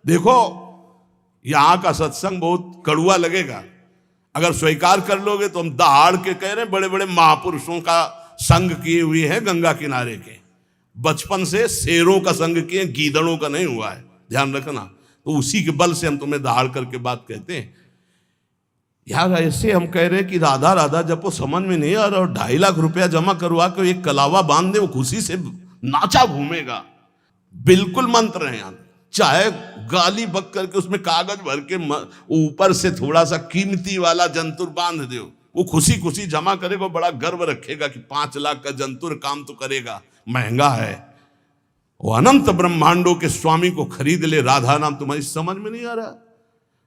देखो यहां का सत्संग बहुत कड़ुआ लगेगा, अगर स्वीकार कर लोगे तो हम दहाड़ के कह रहे हैं, बड़े बड़े महापुरुषों का संग किए हुए हैं गंगा किनारे के, बचपन से शेरों का संग किए, गीदड़ों का नहीं हुआ है, ध्यान रखना। तो उसी के बल से हम तुम्हें दहाड़ करके बात कहते हैं। यार ऐसे हम कह रहे हैं कि राधा राधा जब वो समझ में नहीं आ रहा, और 2.5 लाख रुपया जमा करवा के एक कलावा बांध दे, वो खुशी से नाचा घूमेगा। बिल्कुल मंत्र है यार, चाहे गाली बक करके उसमें कागज भर के ऊपर से थोड़ा सा कीमती वाला जंतुर बांध दो, वो खुशी खुशी जमा करेगा, बड़ा गर्व रखेगा कि 5 लाख का जंतुर काम तो करेगा, महंगा है। वो अनंत ब्रह्मांडों के स्वामी को खरीद ले, राधा नाम तुम्हारी समझ में नहीं आ रहा,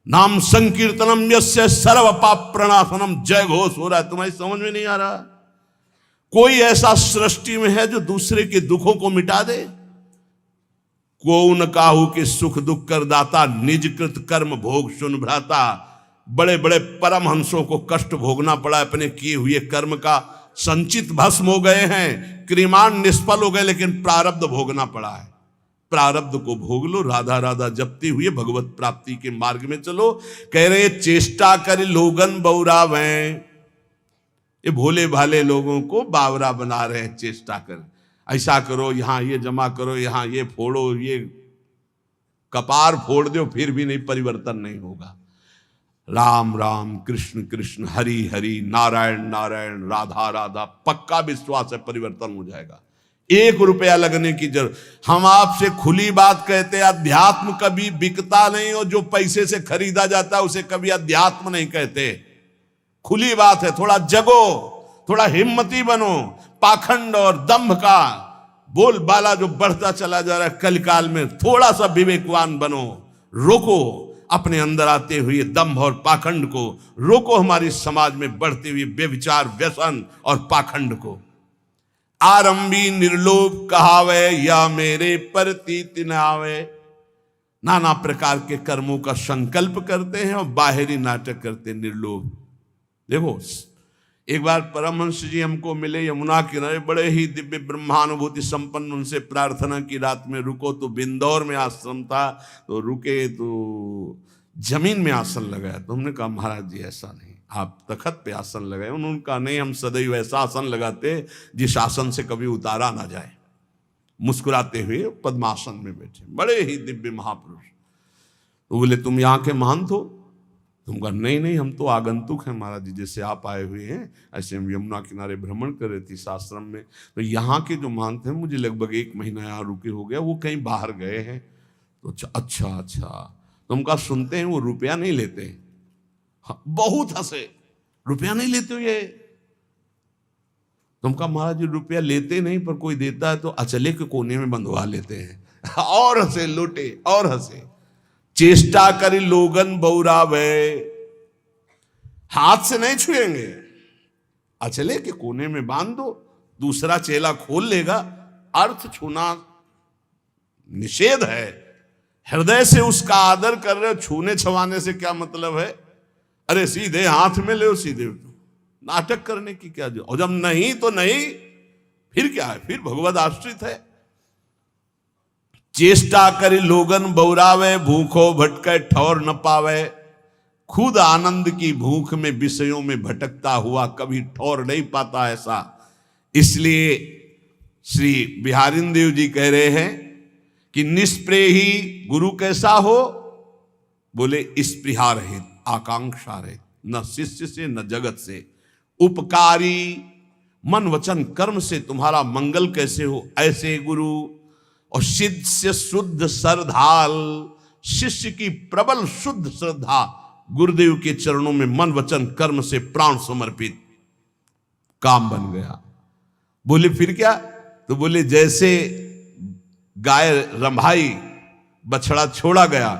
नाम संकीर्तनम यस्य सर्व पाप प्रणाशनम, जय घोष हो रहा है, तुम्हारी समझ में नहीं आ रहा। कोई ऐसा सृष्टि में है जो दूसरे के दुखों को मिटा दे? को न काहू के सुख दुख कर दाता, निज कृत कर्म भोग सुन भ्राता। बड़े बड़े परमहंसों को कष्ट भोगना पड़ा, अपने किए हुए कर्म का संचित भस्म हो गए हैं, क्रिमान निष्फल हो गए, लेकिन प्रारब्ध भोगना पड़ा है। प्रारब्ध को भोग लो, राधा राधा जपते हुए भगवत प्राप्ति के मार्ग में चलो। कह रहे चेष्टा कर लोगन बौरावें, ये भोले भाले लोगों को बावरा बना रहे हैं। चेष्टा कर, ऐसा करो, यहां ये जमा करो, यहां ये फोड़ो, ये कपार फोड़ दो, फिर भी नहीं, परिवर्तन नहीं होगा। राम राम कृष्ण कृष्ण हरि हरि नारायण नारायण राधा राधा, पक्का विश्वास है परिवर्तन हो जाएगा। 1 रुपया लगने की जरूरत। हम आपसे खुली बात कहते हैं, अध्यात्म कभी बिकता नहीं, और जो पैसे से खरीदा जाता है उसे कभी अध्यात्म नहीं कहते। खुली बात है, थोड़ा जगो, थोड़ा हिम्मती बनो। पाखंड और दंभ का बोलबाला जो बढ़ता चला जा रहा है कलकाल में, थोड़ा सा विवेकवान बनो, रोको अपने अंदर आते हुए दंभ और पाखंड को, रोको हमारी समाज में बढ़ते हुए बेविचार व्यसन और पाखंड को। आरंभी निर्लोभ कहावे, या मेरे प्रतीत न आवे। नाना प्रकार के कर्मों का संकल्प करते हैं और बाहरी नाटक करते हैं, निर्लोभ। देखो एक बार परमहंस जी हमको मिले यमुना किनारे, बड़े ही दिव्य ब्रह्मानुभूति संपन्न, उनसे प्रार्थना की रात में रुको, तो बिंदौर में आश्रम था, तो रुके तो जमीन में आसन लगाया। तो हमने कहा महाराज जी ऐसा नहीं, आप तखत पे आसन लगाए। उन्होंने कहा नहीं, हम सदैव ऐसा आसन लगाते जिस आसन से कभी उतारा ना जाए। मुस्कुराते हुए पद्मासन में बैठे, बड़े ही दिव्य महापुरुष। तो बोले तुम यहाँ के महंत हो? तुम कहा नहीं नहीं, हम तो आगंतुक हैं महाराज जी, जैसे आप आए हुए हैं ऐसे हम यमुना किनारे भ्रमण कर रहे थे इस आश्रम में, तो यहाँ के जो महंत हैं, मुझे लगभग 1 महीना यहाँ रुके हो गया, वो कहीं बाहर गए हैं। तो अच्छा तुम कहा सुनते हैं वो रुपया नहीं लेते? हाँ, बहुत हंसे, रुपया नहीं लेते हो ये? तुम कहा महाराज जी रुपया लेते नहीं, पर कोई देता है तो अचले के कोने में बंधवा लेते हैं। और हंसे, लूटे और हंसे। चेष्टा करी लोगन बौरावे, हाथ से नहीं छुएंगे, अचले के कोने में बांध दो, दूसरा चेला खोल लेगा। अर्थ छूना निषेध है, हृदय से उसका आदर कर रहे हो, छूने छवाने से क्या मतलब है? अरे सीधे हाथ में ले, सीधे नाटक करने की क्या जो, और जब नहीं तो नहीं, फिर क्या है? फिर भगवत आश्रित है। चेष्टा करी लोगन बौरावे, भूखो भटके ठौर न पावे। खुद आनंद की भूख में विषयों में भटकता हुआ कभी ठौर नहीं पाता ऐसा। इसलिए श्री बिहारिन देव जी कह रहे हैं कि निष्प्रेही गुरु कैसा हो? बोले स्पृहा रहित, आकांक्षा रहित, न शिष्य से न जगत से, उपकारी मन वचन कर्म से तुम्हारा मंगल कैसे हो, ऐसे गुरु। और शिष्य शुद्ध श्रद्धाल, शिष्य की प्रबल शुद्ध श्रद्धा, गुरुदेव के चरणों में मन वचन कर्म से प्राण समर्पित, काम बन गया। बोले फिर क्या? तो बोले जैसे गाय रंभाई, बछड़ा छोड़ा गया,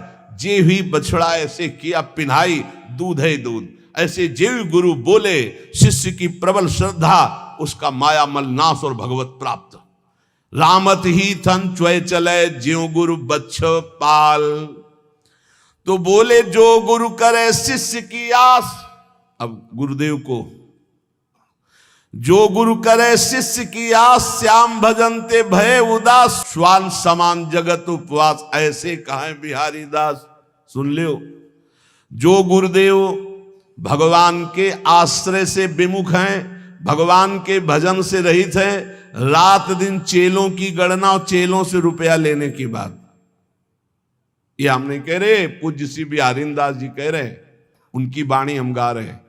जे हुई बछड़ा ऐसे किया पिन्हाई, दूध है दूध। ऐसे जेव गुरु बोले, शिष्य की प्रबल श्रद्धा, उसका मायामल नाश और भगवत प्राप्त। रामत ही थन च्वय चले, ज्यो गुरु बच्छ पाल। तो बोले जो गुरु करे शिष्य की आस। अब गुरुदेव को जो गुरु करे शिष्य की आस, श्याम भजनते भय उदास, श्वान समान जगत उपवास, ऐसे कहे बिहारी दास। सुन लियो, जो गुरुदेव भगवान के आश्रय से विमुख हैं, भगवान के भजन से रहित हैं, रात दिन चेलों की गणना और चेलों से रुपया लेने की बात, ये हम नहीं कह रहे, पूज्य श्री बिहारी दास जी कह रहे हैं, उनकी वाणी हम गा रहे हैं।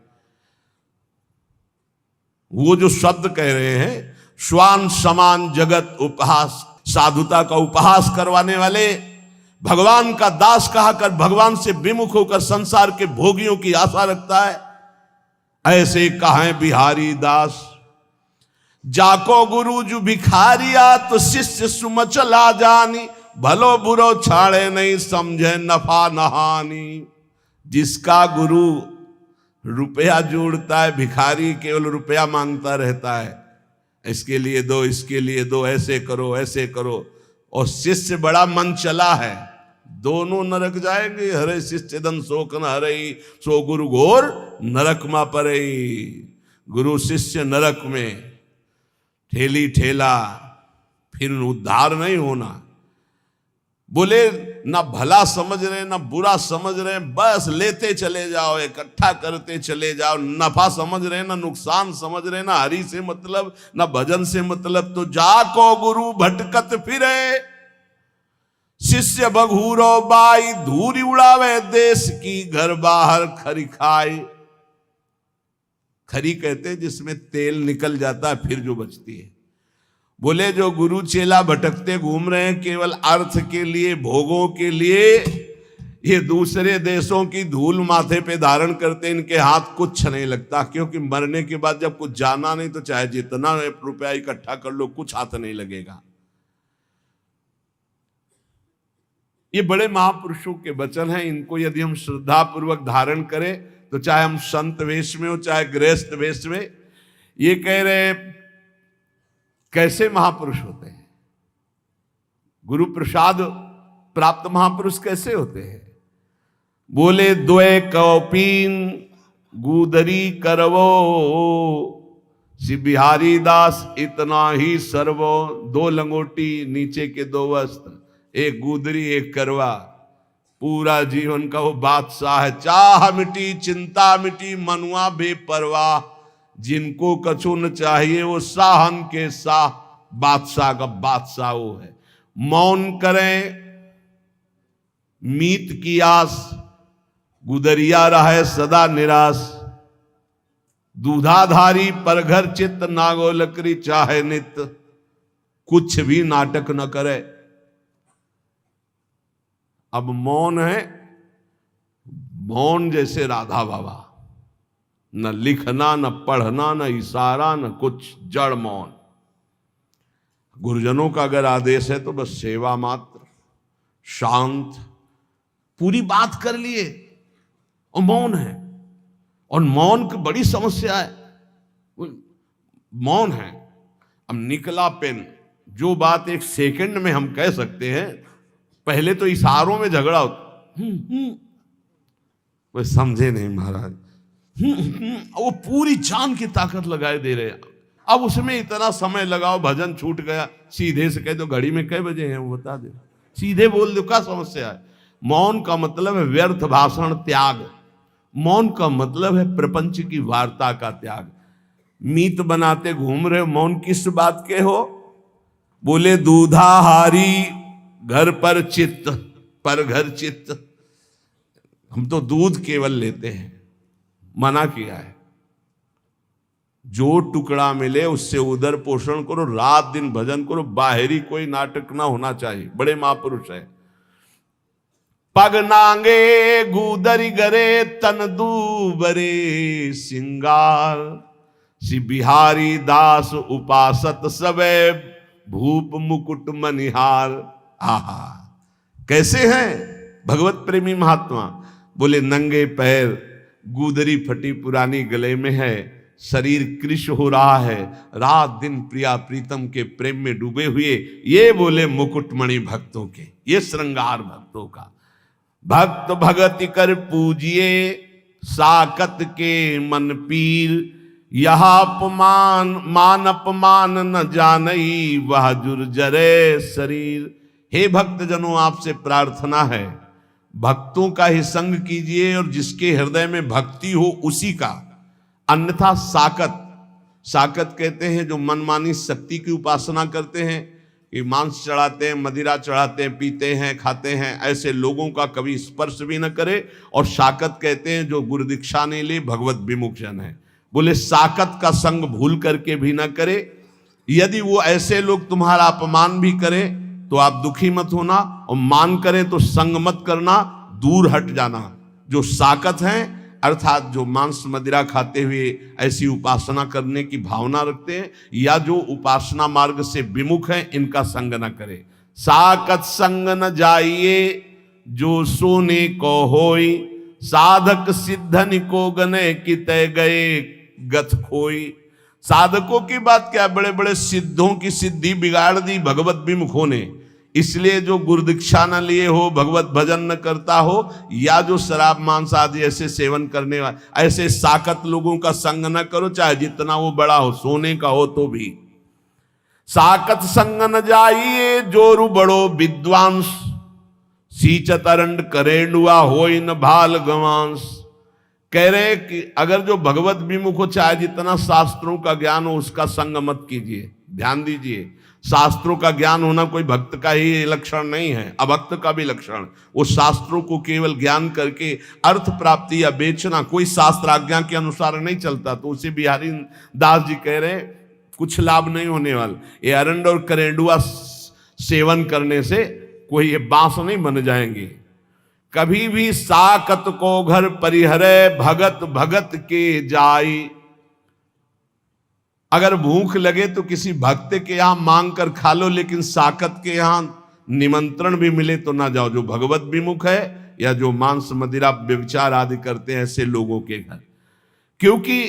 वो जो शब्द कह रहे हैं, श्वान समान जगत उपहास, साधुता का उपहास करवाने वाले, भगवान का दास कहा कर भगवान से विमुख होकर संसार के भोगियों की आशा रखता है, ऐसे कहें बिहारी दास। जाको गुरु जो भिखारिया, तो शिष्य सुमचला जानी, भलो बुरो छाड़े नहीं समझे नफा नहानी। जिसका गुरु रुपया जोड़ता है, भिखारी केवल रुपया मांगता रहता है, इसके लिए दो, इसके लिए दो, ऐसे करो ऐसे करो, और शिष्य बड़ा मन चला है, दोनों नरक जाएंगे। हरे शिष्य दन शोक न हरई, सो गुरु घोर नरक मा परई। गुरु शिष्य नरक में ठेली ठेला, फिर उद्धार नहीं होना। बोले ना भला समझ रहे ना बुरा समझ रहे, बस लेते चले जाओ, इकट्ठा करते चले जाओ, नफा समझ रहे ना नुकसान समझ रहे, ना हरि से मतलब ना भजन से मतलब, तो जाको गुरु भटकत फिरे, शिष्य बघूरो बाई, धूरी उड़ावे देश की, घर बाहर खरी खाई। खरी कहते जिसमें तेल निकल जाता है फिर जो बचती है। बोले जो गुरु चेला भटकते घूम रहे हैं केवल अर्थ के लिए, भोगों के लिए, ये दूसरे देशों की धूल माथे पे धारण करते, इनके हाथ कुछ नहीं लगता, क्योंकि मरने के बाद जब कुछ जाना नहीं तो चाहे जितना रुपया इकट्ठा कर लो, कुछ हाथ नहीं लगेगा। ये बड़े महापुरुषों के वचन हैं, इनको यदि हम श्रद्धा पूर्वक धारण करें तो चाहे हम संत वेश में हो चाहे गृहस्थ वेश में। ये कह रहे कैसे महापुरुष होते हैं, गुरु प्रसाद प्राप्त महापुरुष कैसे होते हैं। बोले द्वय कौपीन गुदरी करवो, श्री बिहारी दास इतना ही सर्वो। दो लंगोटी नीचे के दो वस्त्र, एक गुदरी एक करवा, पूरा जीवन का वो बादशाह है। चाह मिटी चिंता मिटी मनुआ बेपरवाह, जिनको कछु न चाहिए वो साहन के साह, बादशाह का बादशाह वो है। मौन करें मीत की आस, गुदरिया रहे सदा निराश। दूधाधारी पर घर चित्त, नागो लकड़ी चाहे नित। कुछ भी नाटक न करे। अब मौन है, मौन जैसे राधा बाबा, न लिखना न पढ़ना न इशारा न कुछ, जड़ मौन। गुरुजनों का अगर आदेश है तो बस सेवा मात्र, शांत, पूरी बात कर लिए और मौन है। और मौन की बड़ी समस्या है, मौन है। अब निकला पेन, जो बात एक सेकंड में हम कह सकते हैं, पहले तो इशारों में झगड़ा होता। वो समझे नहीं महाराज, वो पूरी जान की ताकत लगाए दे रहे हैं। अब उसमें इतना समय लगाओ, भजन छूट गया, सीधे से कह दो घड़ी में कै बजे हैं वो बता दे, सीधे बोल दो, क्या समस्या है। मौन का मतलब है व्यर्थ भाषण त्याग, मौन का मतलब है प्रपंच की वार्ता का त्याग। मीत बनाते घूम रहे हो, मौन किस बात के हो। बोले दूधाहारी घर पर चित्त, पर घर चित्त। हम तो दूध केवल लेते हैं, मना किया है। जो टुकड़ा मिले उससे उदर पोषण करो, रात दिन भजन करो, बाहरी कोई नाटक ना होना चाहिए। बड़े महापुरुष है। पग नांगे गुदरी गरे, तन दूबरे सिंगार। श्री बिहारी दास उपासत सबे, भूप मुकुट मनिहार। आहा, कैसे हैं भगवत प्रेमी महात्मा। बोले नंगे पैर, गुदरी फटी पुरानी गले में है, शरीर कृश हो रहा है, रात दिन प्रिया प्रीतम के प्रेम में डूबे हुए। ये बोले मुकुटमणि भक्तों के, ये श्रृंगार भक्तों का। भक्त भगति कर पूजिए, साकत के मन पीर। यह अपमान मान अपमान न जानई वह जुर्जरे शरीर। हे भक्तजनों, आपसे प्रार्थना है, भक्तों का ही संग कीजिए और जिसके हृदय में भक्ति हो उसी का। अन्यथा साकत, साकत कहते हैं जो मनमानी शक्ति की उपासना करते हैं, कि मांस चढ़ाते हैं, मदिरा चढ़ाते हैं, पीते हैं, खाते हैं, ऐसे लोगों का कभी स्पर्श भी न करे। और साकत कहते हैं जो गुरु दीक्षा नहीं ले, भगवत विमुख जन है। बोले साकत का संग भूल करके भी ना करे। यदि वो ऐसे लोग तुम्हारा अपमान भी करें तो आप दुखी मत होना, और मान करें तो संग मत करना, दूर हट जाना। जो साकत हैं अर्थात जो मांस मदिरा खाते हुए ऐसी उपासना करने की भावना रखते हैं, या जो उपासना मार्ग से विमुख हैं, इनका संग न करे। साकत संग न जाइए जो सोने को होई, साधक सिद्धन को गने की तय गए गथ खोई। साधकों की बात क्या, बड़े बड़े सिद्धों की सिद्धि बिगाड़ दी भगवत विमुखों ने। इसलिए जो गुरु दीक्षा न लिए हो, भगवत भजन न करता हो, या जो शराब मांस आदि ऐसे सेवन करने वाले, ऐसे साकत लोगों का संग न करो, चाहे जितना वो बड़ा हो, सोने का हो तो भी। साकत संग न जाइए जोरु बड़ो विद्वांस, सींचत अरंड करेंडुआ होई न भाल गवांस। कह रहे कि अगर जो भगवत विमुख हो, चाहे जितना शास्त्रों का ज्ञान हो, उसका संग मत कीजिए। ध्यान दीजिए, शास्त्रों का ज्ञान होना कोई भक्त का ही लक्षण नहीं है, अभक्त का भी लक्षण। वो शास्त्रों को केवल ज्ञान करके अर्थ प्राप्ति या बेचना कोई शास्त्र आज्ञा के अनुसार नहीं चलता। तो उसे बिहारी दास जी कह रहे कुछ लाभ नहीं होने वाला। ये अरंड और करेंडुआ सेवन करने से कोई ये बांस नहीं बन जाएंगे। कभी भी साकत को घर परिहरे भगत भगत के जाई। अगर भूख लगे तो किसी भक्त के यहां मांग कर खा लो, लेकिन साकत के यहां निमंत्रण भी मिले तो ना जाओ। जो भगवत विमुख है या जो मांस मदिरा व्यभिचार आदि करते हैं ऐसे लोगों के घर। क्योंकि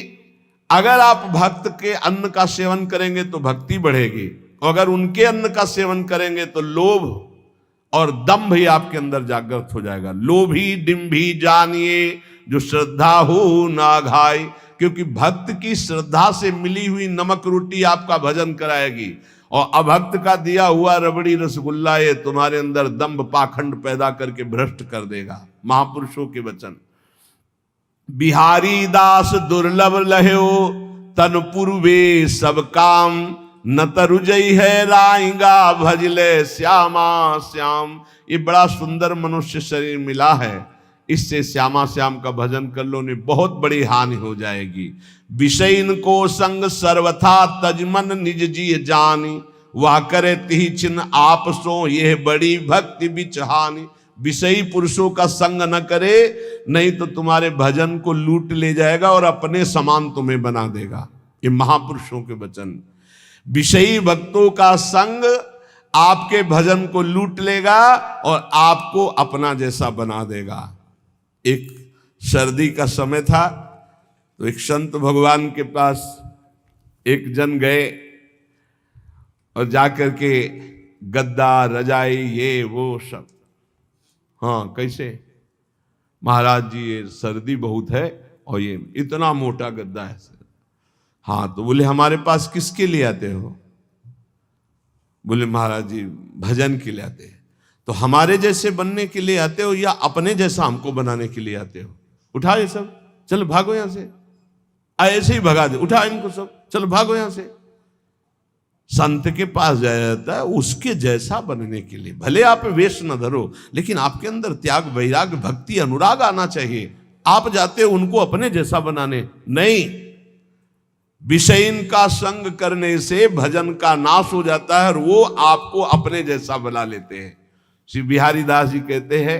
अगर आप भक्त के अन्न का सेवन करेंगे तो भक्ति बढ़ेगी, अगर उनके अन्न का सेवन करेंगे तो लोभ और दंभ ही आपके अंदर जागृत हो जाएगा। लोभी डिम्भी जानिए जो श्रद्धा हो ना घाई। क्योंकि भक्त की श्रद्धा से मिली हुई नमक रोटी आपका भजन कराएगी, और अभक्त का दिया हुआ रबड़ी रसगुल्ला ये तुम्हारे अंदर दंभ पाखंड पैदा करके भ्रष्ट कर देगा। महापुरुषों के वचन। बिहारी दास दुर्लभ लह्यो तन पूर्वे सब काम, न तरुजई है राइंगा भजले श्यामा श्याम। ये बड़ा सुंदर मनुष्य शरीर मिला है, इससे श्यामा श्याम का भजन कर लो, ने बहुत बड़ी हानि हो जाएगी। विषयन को संग सर्वथा तजमन निज जी जानी, वह करे तिहि चिन्ह आप सो यह बड़ी भक्ति बिचहानी। विषयी पुरुषों का संग न करे, नहीं तो तुम्हारे भजन को लूट ले जाएगा और अपने समान तुम्हें बना देगा। ये महापुरुषों के वचन। विषयी भक्तों का संग आपके भजन को लूट लेगा और आपको अपना जैसा बना देगा। एक सर्दी का समय था, तो एक संत भगवान के पास एक जन गए और जाकर के गद्दा रजाई ये वो सब, हाँ कैसे महाराज जी ये सर्दी बहुत है और ये इतना मोटा गद्दा है। हाँ, तो बोले हमारे पास किसके लिए आते हो? बोले महाराज जी भजन के लिए आते हैं। तो हमारे जैसे बनने के लिए आते हो या अपने जैसा हमको बनाने के लिए आते हो? उठा ये सब, चलो भागो यहां से। ऐसे ही भगा दे, उठा इनको सब, चलो भागो यहां से। संत के पास जाया जाता है उसके जैसा बनने के लिए। भले आप वेश न धरो, लेकिन आपके अंदर त्याग वैराग्य भक्ति अनुराग आना चाहिए। आप जाते हो उनको अपने जैसा बनाने, नहीं। विषयन का संग करने से भजन का नाश हो जाता है और वो आपको अपने जैसा बना लेते हैं। श्री बिहारी दास जी कहते हैं,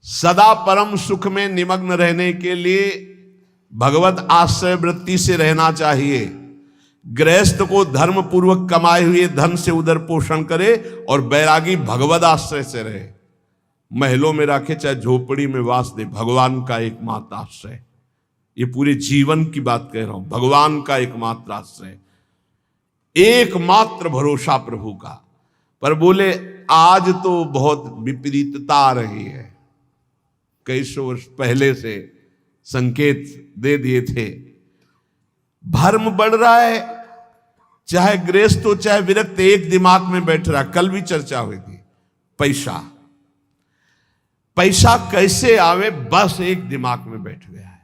सदा परम सुख में निमग्न रहने के लिए भगवत आश्रय वृत्ति से रहना चाहिए। गृहस्थ को धर्म पूर्वक कमाए हुए धन से उदर पोषण करे और बैरागी भगवत आश्रय से रहे। महलों में रखे चाहे झोपड़ी में वास दे, भगवान का एकमात्र आश्रय। ये पूरे जीवन की बात कह रहा हूं, भगवान का एकमात्र आश्रय, एकमात्र भरोसा प्रभु का। पर बोले आज तो बहुत विपरीतता आ रही है। कई सौ वर्ष पहले से संकेत दे दिए थे। भर्म बढ़ रहा है, चाहे गृहस्थ हो चाहे विरक्त, एक दिमाग में बैठ रहा है। कल भी चर्चा हुई थी, पैसा पैसा कैसे आवे, बस एक दिमाग में बैठ गया है।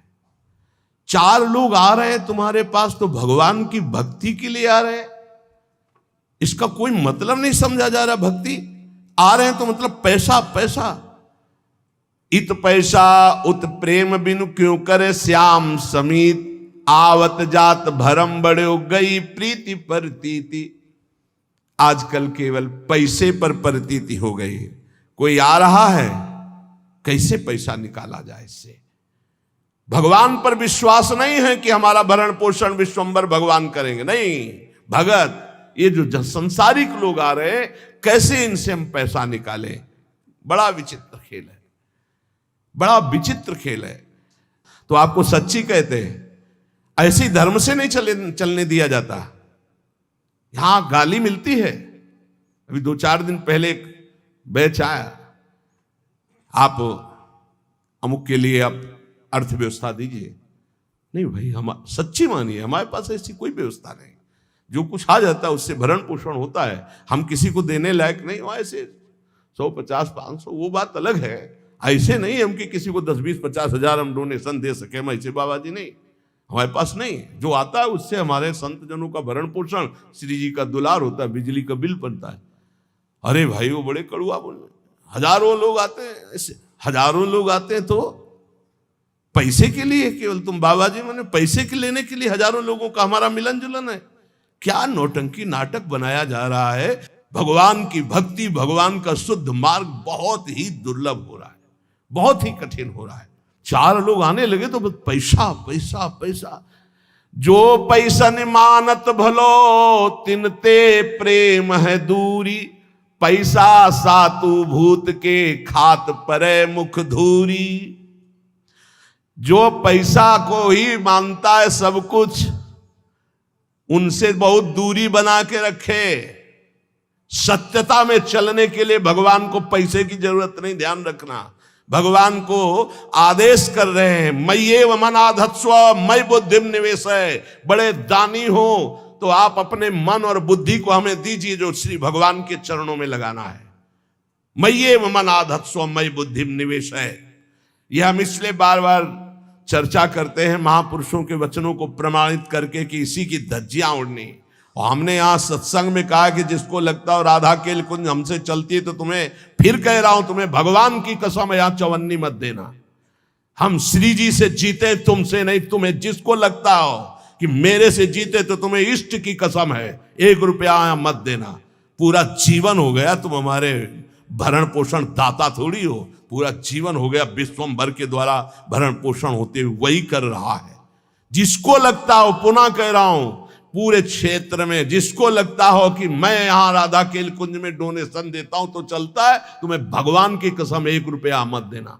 4 लोग आ रहे हैं तुम्हारे पास तो भगवान की भक्ति के लिए आ रहे हैं, इसका कोई मतलब नहीं समझा जा रहा। भक्ति आ रहे हैं तो मतलब पैसा पैसा। इत पैसा उत प्रेम बिनु क्यों करे श्याम समीत, आवत जात भरम बड़े गई प्रीति परतीति। आजकल केवल पैसे पर परतीति हो गई। कोई आ रहा है, कैसे पैसा निकाला जाए इससे। भगवान पर विश्वास नहीं है कि हमारा भरण पोषण विश्वंभर भगवान करेंगे, नहीं। भगत ये जो संसारिक लोग आ रहे हैं, कैसे इनसे हम पैसा निकालें। बड़ा विचित्र खेल है, बड़ा विचित्र खेल है। तो आपको सच्ची कहते हैं, ऐसी धर्म से नहीं चलने दिया जाता। यहां गाली मिलती है। अभी 2-4 दिन पहले एक बैच आया, आप अमुक के लिए आप अर्थव्यवस्था दीजिए। नहीं भाई, हम सच्ची मानिए, हमारे पास ऐसी कोई व्यवस्था नहीं। जो कुछ आ जाता है उससे भरण पोषण होता है। हम किसी को देने लायक नहीं हो। ऐसे 100, 50, 500 वो बात अलग है। ऐसे नहीं हम कि किसी को 10, 20, 50 हजार हम डोनेशन दे सके। हम ऐसे बाबा जी नहीं, हमारे पास नहीं। जो आता है उससे हमारे संत जनों का भरण पोषण, श्री जी का दुलार होता है, बिजली का बिल बनता है। अरे भाई वो बड़े कड़ुआ बोल रहे। हजारों लोग आते हैं, ऐसे हजारों लोग आते हैं तो पैसे के लिए केवल। तुम बाबा जी मैंने पैसे के लेने के लिए हजारों लोगों का हमारा मिलन जुलन है। क्या नौटंकी नाटक बनाया जा रहा है। भगवान की भक्ति, भगवान का शुद्ध मार्ग बहुत ही दुर्लभ हो रहा है, बहुत ही कठिन हो रहा है। 4 लोग आने लगे तो बस पैसा पैसा पैसा। जो पैसन मानत भलो तिनते प्रेम है दूरी, पैसा सातु भूत के खात परे मुख धूरी। जो पैसा को ही मानता है सब कुछ, उनसे बहुत दूरी बना के रखे। सत्यता में चलने के लिए भगवान को पैसे की जरूरत नहीं, ध्यान रखना। भगवान को आदेश कर रहे हैं, मय्येव मनाधत्स्व मयि बुद्धिम निवेशय। बड़े दानी हो तो आप अपने मन और बुद्धि को हमें दीजिए, जो श्री भगवान के चरणों में लगाना है। मय्येव मनाधत्स्व मयि बुद्धिम निवेशय। यह हम इसलिए बार बार चर्चा करते हैं महापुरुषों के वचनों को प्रमाणित करके कि इसी की धज्जियां उड़नी। और हमने यहां सत्संग में कहा कि जिसको लगता हो राधा केल कुंज हमसे चलती है, तो तुम्हें फिर कह रहा हूं, तुम्हें भगवान की कसम यहां चवन्नी मत देना। हम श्री जी से जीते, तुमसे नहीं। तुम्हें जिसको लगता हो कि मेरे से जीते तो तुम्हें इष्ट की कसम है, 1 रुपया यहां मत देना। पूरा जीवन हो गया तुम हमारे भरण पोषण दाता थोड़ी हो। पूरा जीवन हो गया विश्वंभर के द्वारा भरण पोषण होते हुए वही कर रहा है। जिसको लगता हो, पुनः कह रहा हूं, पूरे क्षेत्र में जिसको लगता हो कि मैं यहां राधा केल कुंज में डोनेशन देता हूं तो चलता है, तुम्हें भगवान की कसम 1 रुपया मत देना।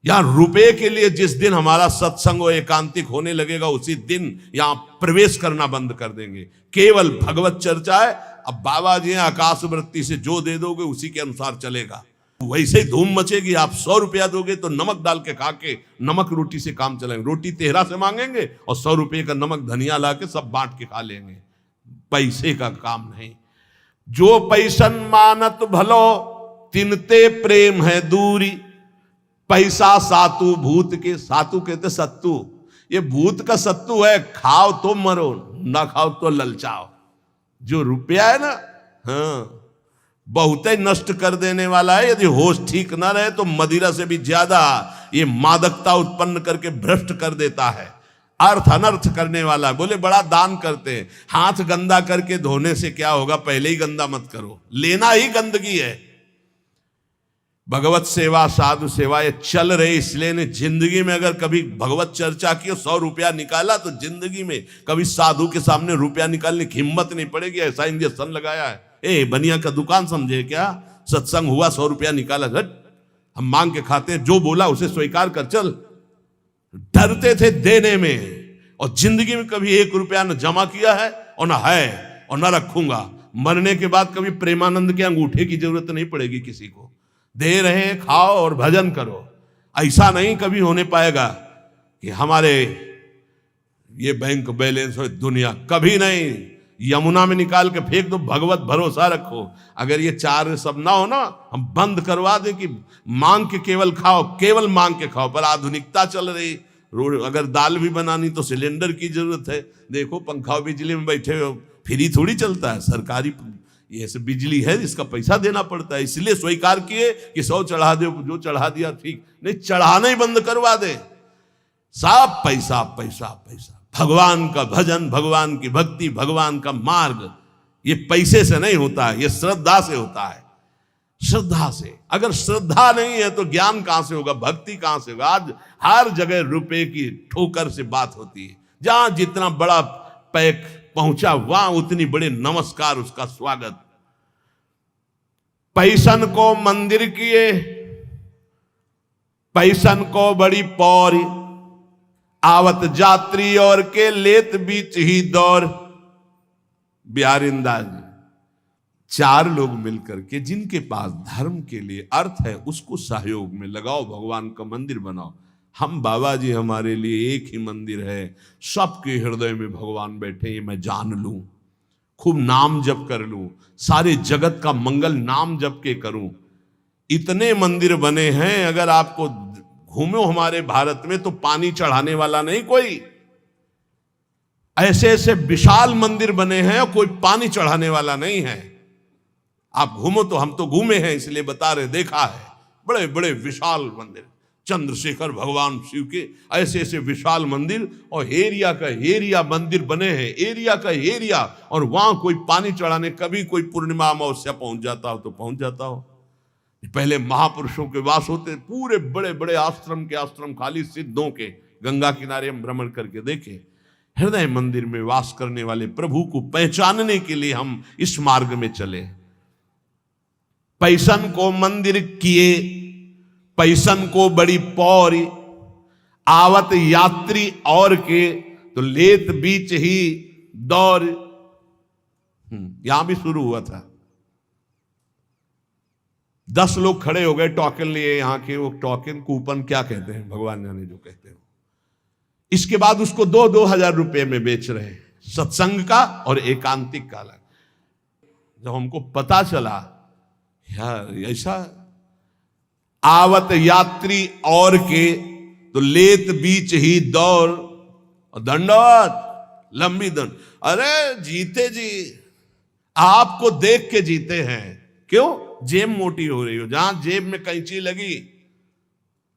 यहां रुपए के लिए जिस दिन हमारा सत्संग और एकांतिक होने लगेगा, उसी दिन यहां प्रवेश करना बंद कर देंगे। केवल भगवत चर्चा है। अब बाबा जी आकाश वृत्ति से जो दे दोगे उसी के अनुसार चलेगा। वैसे ही धूम मचेगी। आप 100 रुपया दोगे तो नमक डाल के खा के नमक रोटी से काम चलाएंगे। रोटी तेहरा से मांगेंगे और 100 रुपये का नमक धनिया ला के सब बांट के खा लेंगे। पैसे का काम नहीं। जो पैसन मानत भलो तिनते प्रेम है दूरी, पैसा सातु भूत के। सातु कहते सत्तू। ये भूत का सत्तू है। खाओ तो मरो, ना खाओ तो ललचाओ। जो रुपया है ना, हाँ, बहुत ही नष्ट कर देने वाला है। यदि होश ठीक ना रहे तो मदिरा से भी ज्यादा ये मादकता उत्पन्न करके भ्रष्ट कर देता है। अर्थ अनर्थ करने वाला है। बोले बड़ा दान करते हैं। हाथ गंदा करके धोने से क्या होगा, पहले ही गंदा मत करो। लेना ही गंदगी है। भगवत सेवा, साधु सेवा ये चल रहे, इसलिए ने जिंदगी में अगर कभी भगवत चर्चा की, 100 रुपया निकाला तो जिंदगी में कभी साधु के सामने रुपया निकालने की हिम्मत नहीं पड़ेगी। ऐसा इंजेक्शन लगाया है। बनिया का दुकान समझे क्या? सत्संग हुआ, 100 रुपया निकाला, हम मांग के खाते हैं, जो बोला उसे स्वीकार कर चल। डरते थे देने में, और जिंदगी में कभी 1 रुपया न जमा किया है और न है और न रखूंगा। मरने के बाद कभी प्रेमानंद के अंगूठे की जरूरत नहीं पड़ेगी किसी को। दे रहे, खाओ और भजन करो। ऐसा नहीं कभी होने पाएगा। कि हमारे ये बैंक बैलेंस हो, दुनिया कभी नहीं। यमुना में निकाल के फेंक दो, भगवत भरोसा रखो। अगर ये चार सब ना हो ना, हम बंद करवा दे कि मांग के केवल खाओ, केवल मांग के खाओ। पर आधुनिकता चल रही, रोड अगर दाल भी बनानी तो सिलेंडर की जरूरत है। देखो पंखा बिजली में बैठे हो, फ्री थोड़ी चलता है, सरकारी ये सब बिजली है, इसका पैसा देना पड़ता है। इसलिए स्वीकार किए कि 100 चढ़ा दो, जो चढ़ा दिया ठीक, नहीं चढ़ाना ही बंद करवा दे। सब पैसा पैसा पैसा। भगवान का भजन, भगवान की भक्ति, भगवान का मार्ग ये पैसे से नहीं होता है, ये श्रद्धा से होता है। श्रद्धा से, अगर श्रद्धा नहीं है तो ज्ञान कहां से होगा, भक्ति कहां से होगा। आज हर जगह रुपए की ठोकर से बात होती है। जहां जितना बड़ा पैक पहुंचा वहां उतनी बड़े नमस्कार, उसका स्वागत। पैसन को मंदिर किए, पैसन को बड़ी पौरी, आवत जात्री और के लेत बीच ही दौर। बिहारिंदा जी, 4 लोग मिलकर के जिनके पास धर्म के लिए अर्थ है उसको सहयोग में लगाओ, भगवान का मंदिर बनाओ। हम बाबा जी हमारे लिए एक ही मंदिर है, सबके हृदय में भगवान बैठे, ये मैं जान लूं, खूब नाम जप कर लूं, सारे जगत का मंगल नाम जप के करूं। इतने मंदिर बने हैं, अगर आपको घूमो हमारे भारत में तो पानी चढ़ाने वाला नहीं कोई। ऐसे ऐसे विशाल मंदिर बने हैं और कोई पानी चढ़ाने वाला नहीं है। आप घूमो तो, हम तो घूमे हैं इसलिए बता रहे, देखा है बड़े बड़े विशाल मंदिर, चंद्रशेखर भगवान शिव के ऐसे ऐसे विशाल मंदिर, और एरिया का एरिया मंदिर बने हैं, एरिया का एरिया, और वहां कोई पानी चढ़ाने, कभी कोई पूर्णिमा अमावस्या पहुंच जाता हो तो पहुंच जाता हो। पहले महापुरुषों के वास होते, पूरे बड़े बड़े आश्रम के आश्रम खाली सिद्धों के, गंगा किनारे हम भ्रमण करके देखे। हृदय मंदिर में वास करने वाले प्रभु को पहचानने के लिए हम इस मार्ग में चले। पैसन को मंदिर किए, पैसन को बड़ी पौरी, आवत यात्री और के तो लेत बीच ही दौर। यहां भी शुरू हुआ था, 10 लोग खड़े हो गए, टोकन लिए यहाँ के, वो टोकन कूपन क्या कहते हैं भगवान जाने जो कहते हैं। इसके बाद उसको 2-2 हजार रुपए में बेच रहे हैं, सत्संग का और एकांतिक का अलग। जब हमको पता चला यार ऐसा, आवत यात्री और के तो लेत बीच ही दौर, और दंडवत लंबी दंड। अरे जीते जी, आपको देख के जीते हैं। क्यों? जेब मोटी हो रही हो, जहां जेब में कैंची लगी,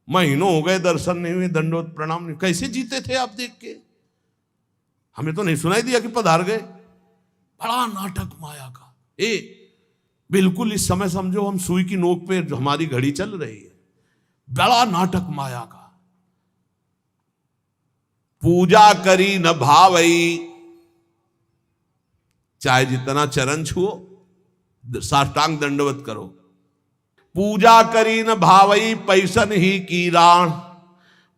महीनों हो गए दर्शन नहीं हुए, दंडवत प्रणाम नहीं, कैसे जीते थे आप देख के? हमें तो नहीं सुनाई दिया कि पधार गए। बड़ा नाटक माया का। बिल्कुल इस समय समझो हम सुई की नोक पे हमारी घड़ी चल रही है। बड़ा नाटक माया का। पूजा करी न भावई, चाहे जितना चरण छुओ, साष्टांग दंडवत करो। पूजा करी न भावई, पैसन ही की राण,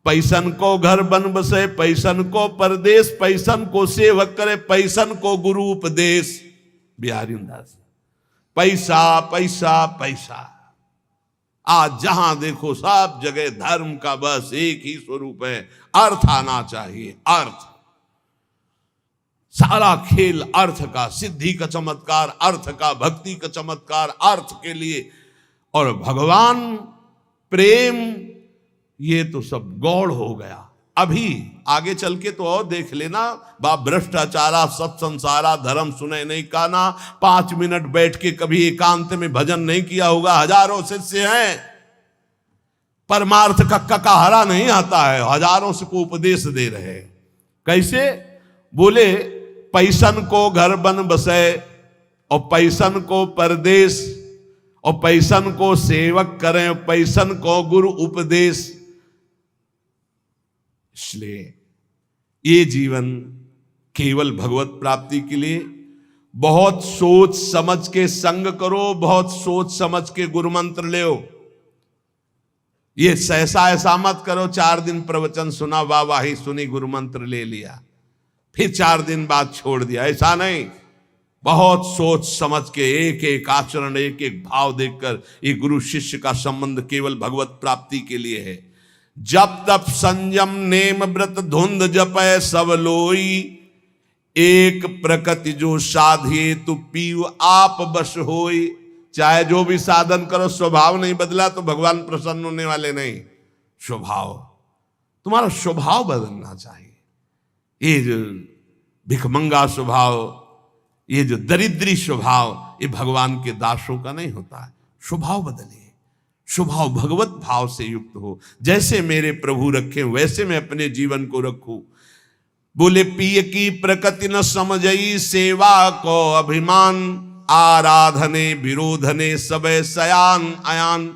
पैसन को घर बन बसे, पैसन को परदेश, पैसन को सेवक करे, पैसन को गुरु उपदेश। बिहारीदास, पैसा पैसा पैसा। आज जहां देखो सब जगह धर्म का बस एक ही स्वरूप है, अर्थ आना चाहिए। अर्थ, सारा खेल अर्थ का, सिद्धि का चमत्कार अर्थ का, भक्ति का चमत्कार अर्थ के लिए, और भगवान प्रेम ये तो सब गौड़ हो गया। अभी आगे चल के तो और देख लेना, बाप भ्रष्टाचारा सत संसारा, धर्म सुने नहीं काना, 5 मिनट बैठ के कभी एकांत में भजन नहीं किया होगा। हजारों शिष्य हैं, परमार्थ का ककाहरा नहीं आता है, हजारों से को उपदेश दे रहे। कैसे? बोले पैसन को घर बन बसे, और पैसन को परदेश, और पैसन को सेवक करें, पैसन को गुरु उपदेश। इसलिए ये जीवन केवल भगवत प्राप्ति के लिए बहुत सोच समझ के संग करो, बहुत सोच समझ के गुरु मंत्र ले। ये सहसा ऐसा मत करो, 4 दिन प्रवचन सुना, वाह सुनी, गुरु मंत्र ले लिया, फिर 4 दिन बाद छोड़ दिया। ऐसा नहीं, बहुत सोच समझ के एक एक आचरण, एक एक भाव देखकर। ये गुरु शिष्य का संबंध केवल भगवत प्राप्ति के लिए है। जप तप संयम नेम व्रत धुंध जपय सब लोई, एक प्रकृति जो साधिए तु पीव आप बस होई। चाहे जो भी साधन करो, स्वभाव नहीं बदला तो भगवान प्रसन्न होने वाले नहीं। स्वभाव, तुम्हारा स्वभाव बदलना चाहिए। ये जो भिखमंगा स्वभाव, ये जो दरिद्री स्वभाव, ये भगवान के दासों का नहीं होता है। स्वभाव बदलिए, स्वभाव भगवत भाव से युक्त हो। जैसे मेरे प्रभु रखे वैसे मैं अपने जीवन को रखूं। बोले पिय की प्रकृति न समझई, सेवा को अभिमान, आराधने विरोधने सबे सयान अयान।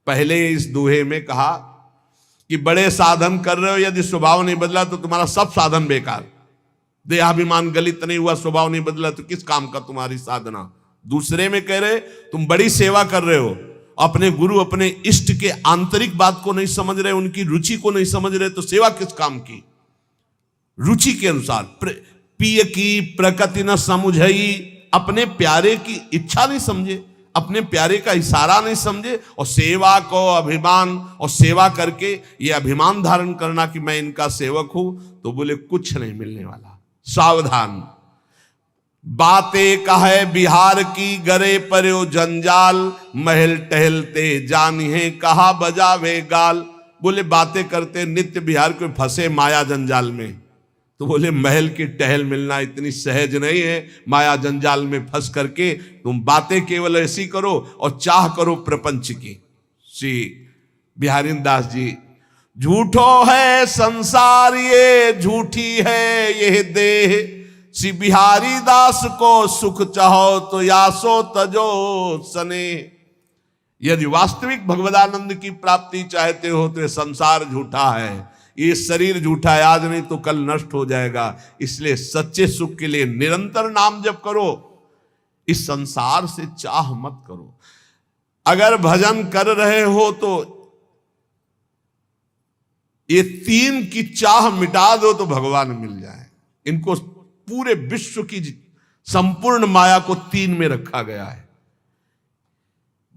पहले इस दोहे में कहा कि बड़े साधन कर रहे हो, यदि स्वभाव नहीं बदला तो तुम्हारा सब साधन बेकार। देहाभिमान गलित नहीं हुआ, स्वभाव नहीं बदला तो किस काम का तुम्हारी साधना। दूसरे में कह रहे तुम बड़ी सेवा कर रहे हो, अपने गुरु अपने इष्ट के आंतरिक बात को नहीं समझ रहे, उनकी रुचि को नहीं समझ रहे, तो सेवा किस काम की। रुचि के अनुसार पिय की प्रकृति न समझई, अपने प्यारे की इच्छा नहीं समझे, अपने प्यारे का इशारा नहीं समझे, और सेवा को अभिमान, और सेवा करके ये अभिमान धारण करना कि मैं इनका सेवक हूं, तो बोले कुछ नहीं मिलने वाला। सावधान, बातें कहे बिहार की गरे पर्यो जंजाल, महल टहलते जानिए कहा बजावे गाल। बोले बातें करते नित्य बिहार को फंसे माया जंजाल में, तो बोले महल की टहल मिलना इतनी सहज नहीं है। माया जंजाल में फंस करके तुम बातें केवल ऐसी करो और चाह करो प्रपंच की। श्री बिहारी दास जी, झूठो है संसार ये झूठी है ये देह, श्री बिहारी दास को सुख चाहो तो यासो तजो सने। यदि वास्तविक भगवदानंद की प्राप्ति चाहते हो तो ये संसार झूठा है, ये शरीर झूठा है, आज नहीं तो कल नष्ट हो जाएगा। इसलिए सच्चे सुख के लिए निरंतर नाम जप करो, इस संसार से चाह मत करो। अगर भजन कर रहे हो तो ये तीन की चाह मिटा दो तो भगवान मिल जाए। इनको पूरे विश्व की संपूर्ण माया को तीन में रखा गया है।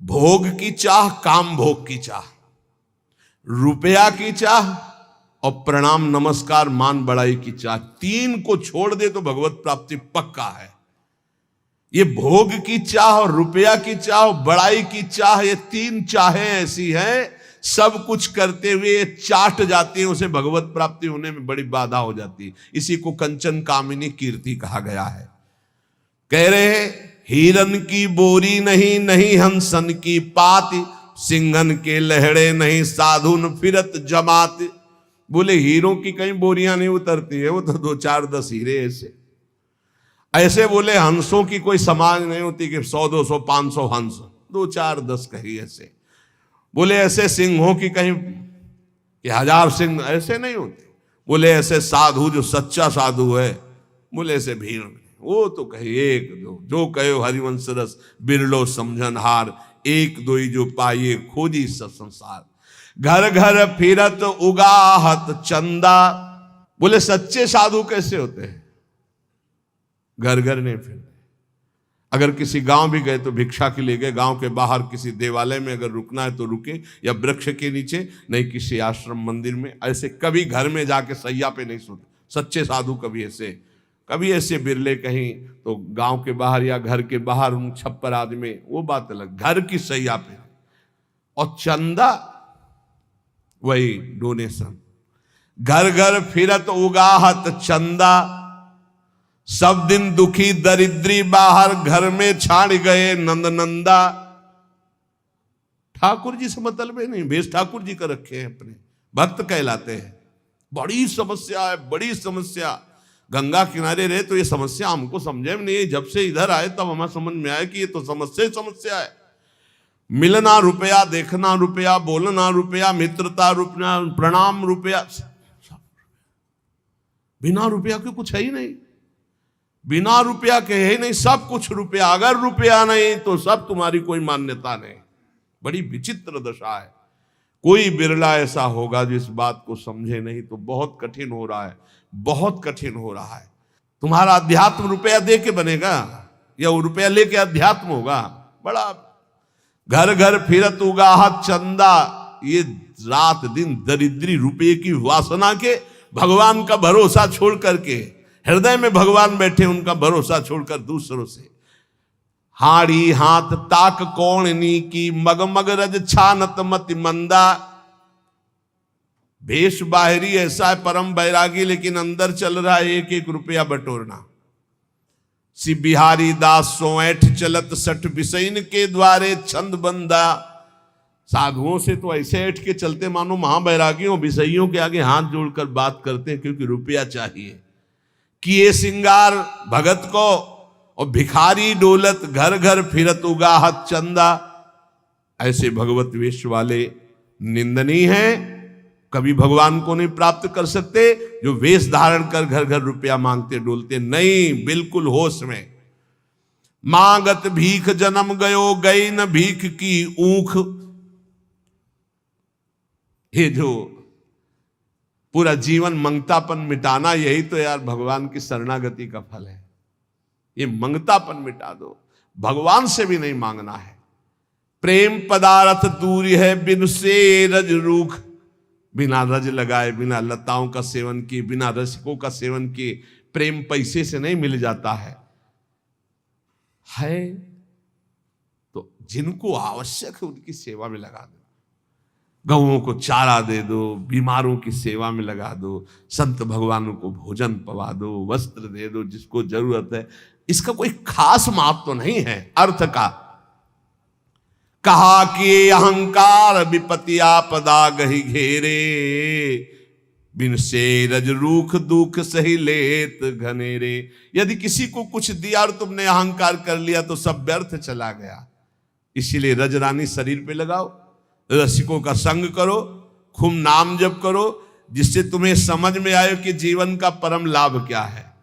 भोग की चाह, काम भोग की चाह, रुपया की चाह और प्रणाम नमस्कार मान बड़ाई की चाह। तीन को छोड़ दे तो भगवत प्राप्ति पक्का है। ये भोग की चाह और रुपया की चाह और बड़ाई की चाह, ये तीन चाहें ऐसी हैं, सब कुछ करते हुए चाट जाती है, उसे भगवत प्राप्ति होने में बड़ी बाधा हो जाती है। इसी को कंचन कामिनी कीर्ति कहा गया है। कह रहे हिरन की बोरी नहीं, नहीं हंसन की पाती, सिंहन के लहड़े नहीं, साधुन फिरत जमात। बोले हीरों की कहीं बोरियां नहीं उतरती है, वो तो 2-4-10 हीरे ऐसे कि हंसों की कोई समाज नहीं होती कि 100-200-500 हंस, 2-4-10 कहीं ऐसे। बोले ऐसे सिंहों की कहीं कि 1000 सिंह ऐसे नहीं होते। बोले ऐसे साधु जो सच्चा साधु है, बोले ऐसे भीड़ में, वो तो कहे एक दो, जो कहो हरिवंश रस बिरलो समझन हार, एक दो ही जो पाइए खोजी सब संसार। घर घर फिरत उगाहत चंदा। बोले सच्चे साधु कैसे होते हैं, घर घर नहीं फिरते। अगर किसी गांव भी गए तो भिक्षा के लिए गए, गांव के बाहर किसी देवालय में अगर रुकना है तो रुके, या वृक्ष के नीचे, नहीं किसी आश्रम मंदिर में। ऐसे कभी घर में जाके सैया पे नहीं सोते सच्चे साधु। कभी ऐसे बिरले कहीं तो गांव के बाहर या घर के बाहर उन छप्पर आदमी, वो बात अलग, घर की सैया पे। और चंदा वही डोनेशन। घर घर फिरत उगाहत चंदा, सब दिन दुखी दरिद्री बाहर, घर में छाड़ गए नंद नंदा। ठाकुर जी से मतलब नहीं, भेष ठाकुर जी का रखे हैं, अपने भक्त कहलाते हैं। बड़ी समस्या है, बड़ी समस्या। गंगा किनारे रहे तो ये समस्या हमको समझे में नहीं, जब से इधर आए तब हमें समझ में आया कि ये तो समस्या ही समस्या है। मिलना रुपया, देखना रुपया, बोलना रुपया, मित्रता रुपया, प्रणाम रुपया, बिना रुपया के कुछ है ही नहीं। बिना रुपया के है ही नहीं, सब कुछ रुपया। अगर रुपया नहीं तो सब तुम्हारी कोई मान्यता नहीं। बड़ी विचित्र दशा है। कोई बिरला ऐसा होगा जिस बात को समझे नहीं, तो बहुत कठिन हो रहा है, बहुत कठिन हो रहा है। तुम्हारा अध्यात्म रुपया दे के बनेगा या वो रुपया लेके अध्यात्म होगा? बड़ा घर घर फिरत उगाहत चंदा, ये रात दिन दरिद्री रुपये की वासना के भगवान का भरोसा छोड़ करके, हृदय में भगवान बैठे उनका भरोसा छोड़कर दूसरों से हाड़ी हाथ ताक कौणनी की मगमग रज छानत मति मंदा। भेष बाहरी ऐसा है परम बैरागी, लेकिन अंदर चल रहा है एक एक रुपया बटोरना। सी बिहारी दास सोएठ चलत सठ बिसैन के द्वारे छंद बंदा। साधुओं से तो ऐसे ऐठ के चलते मानो महाबैरागियों बिसैयों के आगे हाथ जोड़कर बात करते हैं, क्योंकि रुपया चाहिए। किए सिंगार भगत को और भिखारी डोलत घर घर फिरत उगाहत चंदा। ऐसे भगवत वेश वाले निंदनीय हैं, कभी भगवान को नहीं प्राप्त कर सकते। जो वेश धारण कर घर घर रुपया मांगते डोलते, नहीं, बिल्कुल होश में। मांगत भीख जन्म गयो गई न भीख की ऊख। ये जो पूरा जीवन मंगतापन मिटाना, यही तो यार भगवान की शरणागति का फल है। ये मंगतापन मिटा दो, भगवान से भी नहीं मांगना है। प्रेम पदार्थ दूर है बिन से रज रूख। बिना रज लगाए, बिना लताओं का सेवन किए, बिना रसिकों का सेवन किए प्रेम पैसे से नहीं मिल जाता है तो जिनको आवश्यक है उनकी सेवा में लगा दो। गौओं को चारा दे दो, बीमारों की सेवा में लगा दो, संत भगवानों को भोजन पवा दो, वस्त्र दे दो जिसको जरूरत है। इसका कोई खास महत्व तो नहीं है अर्थ का। कहा कि अहंकार विपत्ति आपदा गही घेरे। बिन से रज रूख दुख सही लेत घनेरे। यदि किसी को कुछ दिया और तुमने अहंकार कर लिया तो सब व्यर्थ चला गया। इसीलिए रजरानी शरीर पे लगाओ, रसिकों का संग करो, खूब नाम जप करो, जिससे तुम्हें समझ में आए कि जीवन का परम लाभ क्या है।